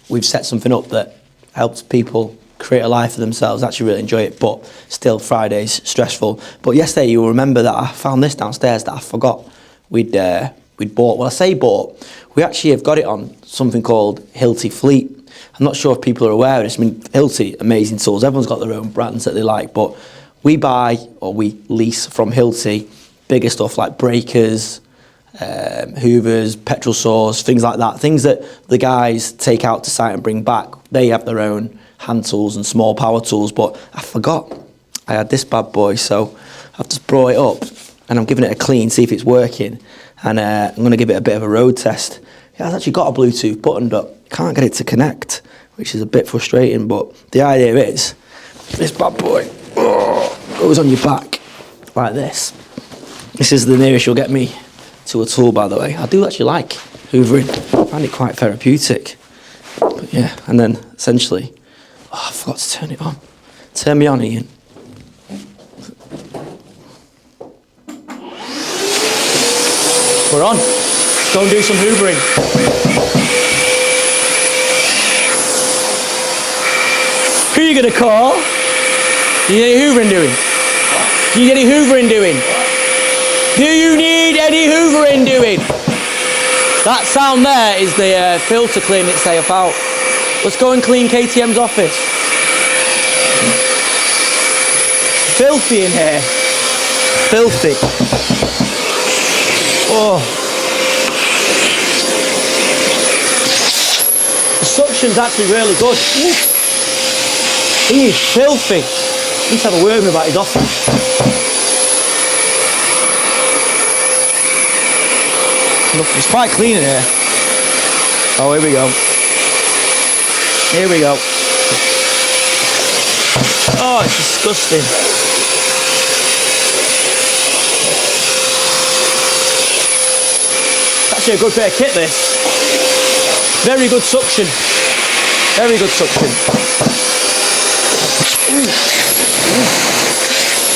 we've set something up that helps people create a life for themselves. I actually really enjoy it, but still, Friday's stressful. But yesterday, you'll remember that I found this downstairs that I forgot we'd bought. Well, I say bought, we actually have got it on something called Hilti Fleet, I'm not sure if people are aware of this. I mean, Hilti, amazing tools. Everyone's got their own brands that they like, but we buy or we lease from Hilti bigger stuff like breakers, hoovers, petrol saws, things like that. Things that the guys take out to site and bring back. They have their own hand tools and small power tools, but I forgot I had this bad boy, so I've just brought it up and I'm giving it a clean, see if it's working, and I'm going to give it a bit of a road test. It has actually got a Bluetooth button, but can't get it to connect, which is a bit frustrating, but the idea is this bad boy goes on your back like this. This is the nearest you'll get me to a tool, by the way. I do actually like hoovering. I find it quite therapeutic. But yeah, and then essentially, I forgot to turn it on. Turn me on, Ian. We're on. Go and do some hoovering. Who are you going to call? Do you need any hoovering doing? Do you need any hoovering doing? Do you need any hoovering doing? That sound there is the filter cleaning itself out. Let's go and clean KTM's office. Filthy in here. Filthy. Oh. The suction's actually really good. He is filthy. I need to have a word with him about his office. It's quite clean in here. Oh, here we go. Here we go. Oh, it's disgusting. It's actually a good bit of kit, this. Very good suction. Very good suction.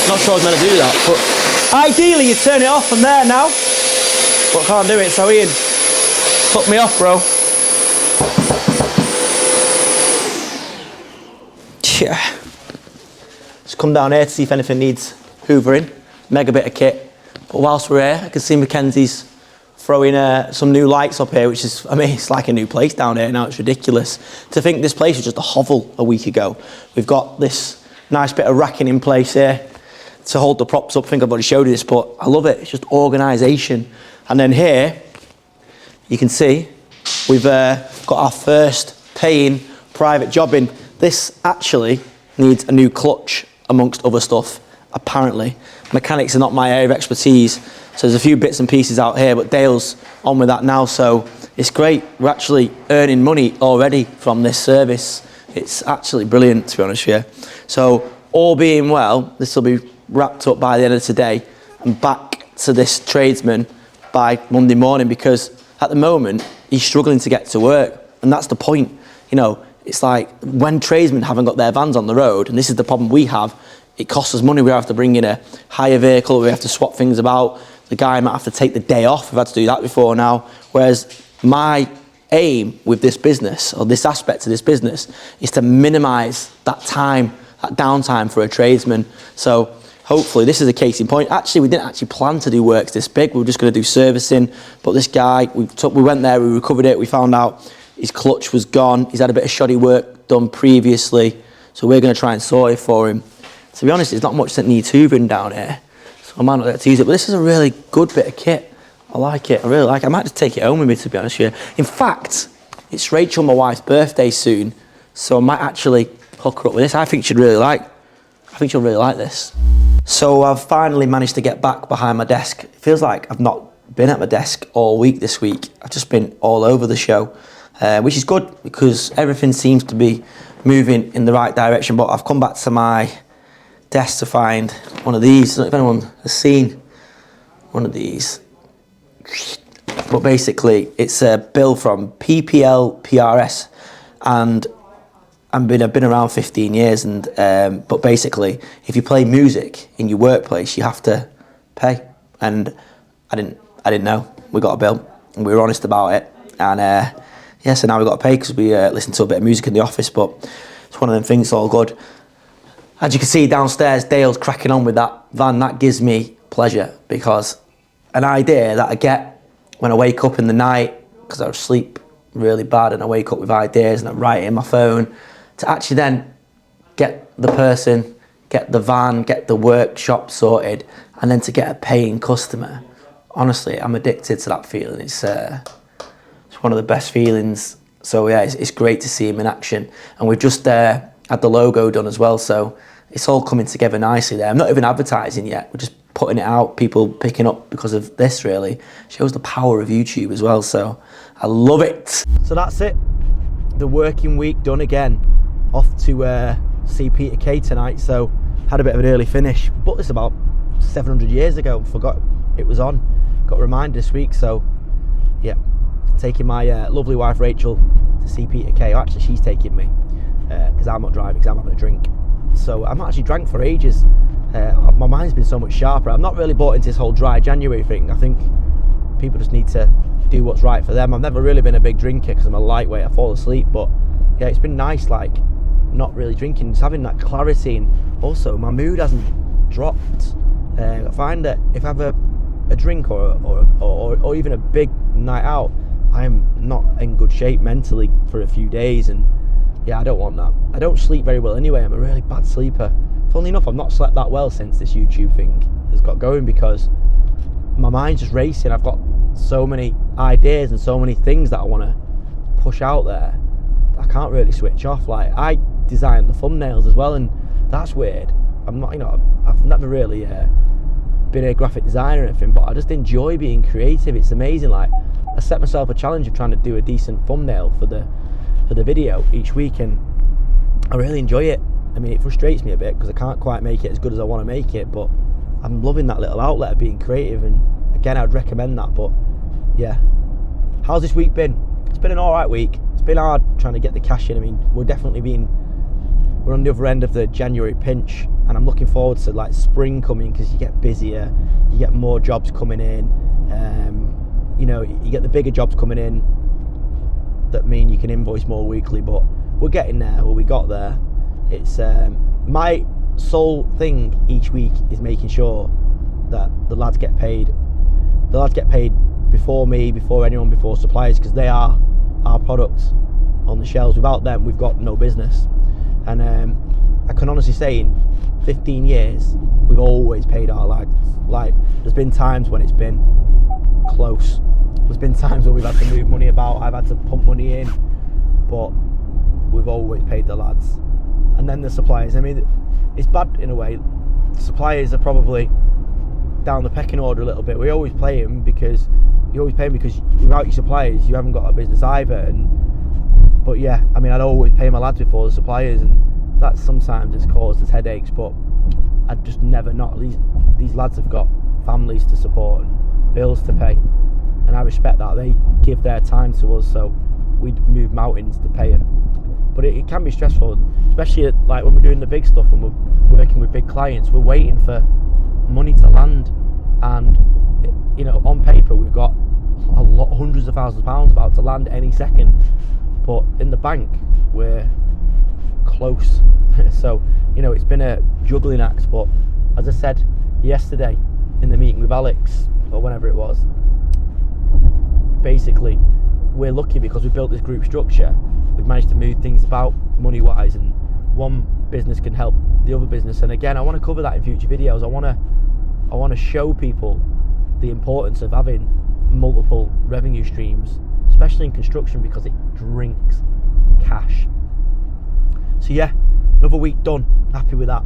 Not sure I was meant to do that, but ideally you turn it off from there now. But I can't do it, so Ian, fuck me off, bro. Yeah. Just come down here to see if anything needs hoovering. Mega bit of kit. But whilst we're here, I can see Mackenzie's throwing some new lights up here, which is, I mean, it's like a new place down here now. It's ridiculous. To think this place was just a hovel a week ago. We've got this nice bit of racking in place here to hold the props up. I think I've already showed you this, but I love it. It's just organisation. And then here, you can see, we've got our first paying private job in. This actually needs a new clutch, amongst other stuff, apparently. Mechanics are not my area of expertise, so there's a few bits and pieces out here, but Dale's on with that now, so it's great. We're actually earning money already from this service. It's actually brilliant, to be honest with you. So, all being well, this will be wrapped up by the end of today, and back to this tradesman by Monday morning, because at the moment he's struggling to get to work, and that's the point. You know, it's like when tradesmen haven't got their vans on the road, and this is the problem we have, it costs us money. We have to bring in a hire vehicle, we have to swap things about, the guy might have to take the day off. We've had to do that before now, whereas my aim with this business, or this aspect of this business, is to minimise that time, that downtime for a tradesman. So hopefully this is a case in point. Actually, we didn't actually plan to do works this big. We were just going to do servicing. But this guy, we went there, we recovered it. We found out his clutch was gone. He's had a bit of shoddy work done previously. So we're going to try and sort it for him. To be honest, there's not much that needs hoovering down here. So I might not get to use it. But this is a really good bit of kit. I like it. I really like it. I might just take it home with me, to be honest with you. In fact, it's Rachel, my wife's birthday soon. So I might actually hook her up with this. I think she'll really like this. So I've finally managed to get back behind my desk. It feels like I've not been at my desk all week this week. I've just been all over the show, which is good because everything seems to be moving in the right direction. But I've come back to my desk to find one of these. I don't know if anyone has seen one of these. But basically, it's a bill from PPL PRS, and I've been around 15 years, and but basically, if you play music in your workplace, you have to pay. And I didn't know. We got a bill, and we were honest about it. And yeah, so now we got to pay because we listened to a bit of music in the office. But it's one of them things. It's all good. As you can see downstairs, Dale's cracking on with that van. That gives me pleasure, because an idea that I get when I wake up in the night because I was asleep really bad and I wake up with ideas and I write it in my phone, to actually then get the person, get the van, get the workshop sorted, and then to get a paying customer. Honestly, I'm addicted to that feeling. It's one of the best feelings. So yeah, it's great to see him in action. And we've just had the logo done as well, so it's all coming together nicely there. I'm not even advertising yet, we're just putting it out, people picking up because of this really. Shows the power of YouTube as well, so I love it. So that's it, the working week done again. Off to see Peter Kay tonight, so had a bit of an early finish. Bought this about 700 years ago, forgot it was on. Got reminded this week, so yeah. Taking my lovely wife Rachel to see Peter Kay. Actually, she's taking me because I'm not driving, because I'm having a drink. So I'm not actually drank for ages. My mind's been so much sharper. I'm not really bought into this whole dry January thing. I think people just need to do what's right for them. I've never really been a big drinker because I'm a lightweight, I fall asleep, but yeah, it's been nice, like, not really drinking, just having that clarity, and also my mood hasn't dropped. I find that if I have a drink or even a big night out, I'm not in good shape mentally for a few days, and yeah, I don't want that. I don't sleep very well anyway. I'm a really bad sleeper. Funnily enough, I've not slept that well since this YouTube thing has got going, because my mind's just racing. I've got so many ideas and so many things that I want to push out there. I can't really switch off. Like, I design the thumbnails as well, and that's weird. I'm not, I've never really been a graphic designer or anything, but I just enjoy being creative. It's amazing. Like, I set myself a challenge of trying to do a decent thumbnail for the video each week, and I really enjoy it. I mean, it frustrates me a bit because I can't quite make it as good as I want to make it, but I'm loving that little outlet of being creative, and again, I'd recommend that. But yeah, how's this week been? It's been an alright week. It's been hard trying to get the cash in. I mean, we're on the other end of the January pinch, and I'm looking forward to like spring coming, because you get busier, you get more jobs coming in, you get the bigger jobs coming in that mean you can invoice more weekly. But we're getting there. Well, we got there. It's my sole thing each week is making sure that the lads get paid. The lads get paid before me, before anyone, before suppliers, because they are our products on the shelves. Without them, we've got no business. And I can honestly say, in 15 years, we've always paid our lads. Like, there's been times when it's been close. There's been times where we've had to move money about, I've had to pump money in, but we've always paid the lads. And then the suppliers, I mean, it's bad in a way. Suppliers are probably down the pecking order a little bit. We always pay them because without your suppliers, you haven't got a business either. But yeah, I mean, I'd always pay my lads before the suppliers, and that sometimes has caused us headaches, but I'd just never not. These lads have got families to support and bills to pay, and I respect that. They give their time to us, so we move mountains to pay them. But it can be stressful, especially like when we're doing the big stuff and we're working with big clients. We're waiting for money to land, and on paper we've got hundreds of thousands of pounds about to land any second, but in the bank we're close. So it's been a juggling act. But as I said yesterday in the meeting with Alex, or whenever it was, basically we're lucky because we built this group structure. We've managed to move things about money wise, and one business can help the other business. And again, I want to cover that in future videos. I want to show people the importance of having multiple revenue streams, especially in construction, because it drinks cash. So yeah, another week done. Happy with that.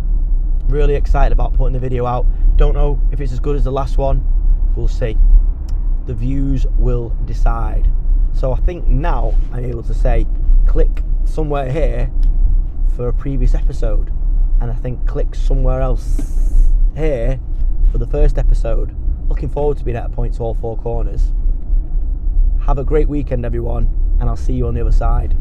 Really excited about putting the video out. Don't know if it's as good as the last one. We'll see. The views will decide. So I think now I'm able to say click somewhere here for a previous episode, and I think click somewhere else here for the first episode. Looking forward to being at a point to all four corners. Have a great weekend, everyone, and I'll see you on the other side.